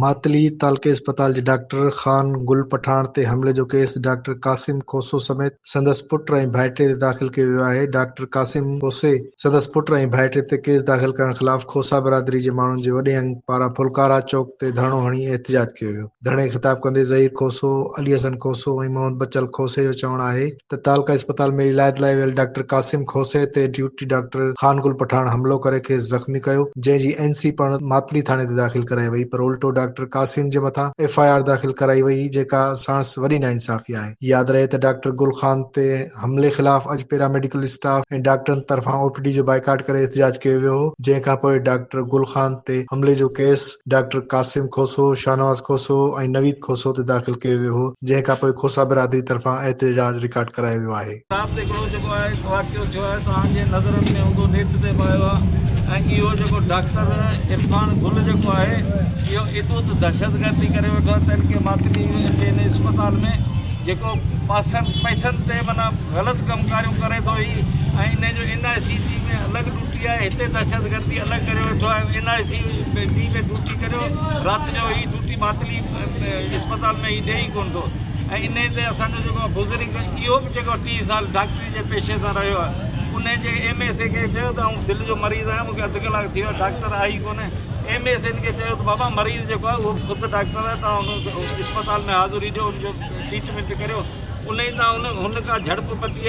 मातली तालके अस्पताल जे डॉक्टर ख़ान गुल पठाण ते हमले जो केस डॉक्टर कासिम खोसो समेत संदसि पुट ऐं भाइटे ते दाख़िल कयो वियो आहे। डॉक्टर कासिम खोसे संदसि पुट ऐं भाइटे ते केस दाख़िल करण ख़िलाफ़ खोसा बिरादरी जे माण्हुनि जे वॾे अंग पारां फुलकारा चौक ते धरणो हणी एहतिजाज कयो वियो। धरणे ख़िताब कंदे ज़हीर खोसो, अली हसन खोसो ऐं मोहम्मद बचल खोसे जो चवणु आहे त तालका अस्पताल में इलाज लाइ वियल डॉक्टर कासिम खोसे ते ड्यूटी डॉक्टर ख़ान गुल पठाण हमलो करे खेसि ज़ख़्मी कयो, जंहिं जी NC पिणु मातली थाणे ते दाख़िल कराई वई, पर उल्टो डॉक्टर कासिम जे मथां FIR दाख़िल कराई वई, जेका साणुसि वॾी नाइंसाफ़ी आहे। यादि रहे त डॉक्टर गुल ख़ान ते हमले ख़िलाफ़ अॼु पैरामेडिकल स्टाफ ऐं डॉक्टरनि तरफ़ां OPD जो बाइकाट करे एहतिजाज कयो वियो हो, जंहिं खां पोइ डॉक्टर गुल ख़ान ते हमले जो केस डॉक्टर कासिम खोसो, शाहनवाज़ खोसो ऐं नवीद खोसो ते दाख़िल कयो वियो हो, जंहिं खां पोइ खोसा बिरादरी तरफ़ां एहतिजाज रिकॉर्ड करायो वियो आहे। रात हिकिड़ो जेको आहे वाक़ियो थियो आहे तव्हांजे नज़रनि में हूंदो, नेट ते पायो आहे। ऐं इहो जेको डॉक्टर इरफान गुल जेको आहे इहो एॾो त दहशतगर्दी करे वेठो आहे त हिनखे मातली हिन अस्पताल में जेको पैसनि ते माना ग़लति कमकारियूं करे थो ई, ऐं इन जो NICT में अलॻि ड्यूटी आहे, हिते दहशतगर्दी अलॻि करे वेठो आहे। NICT में ड्यूटी करियो, राति जो ही ड्यूटी मातली अस्पताल में ही ॾेई कोन थो। ऐं इन ते असांजो जेको बुज़ुर्ग इहो बि जेको 30 साल डॉक्टरी जे पेशे सां रहियो आहे, उन जे MSc खे चयो त आउं दिलि जो मरीज़ आहियां, मूंखे अधु कलाकु थी वियो आहे, डॉक्टर आई कोन्हे। MSc खे चयो त बाबा मरीज़ जेको आहे उहो ख़ुदि डॉक्टर आहे, तव्हां हुन अस्पताल में हाज़ुरी ॾियो, हुनजो ट्रीटमेंट करियो। उन ई तव्हां हुन खां झड़प पटी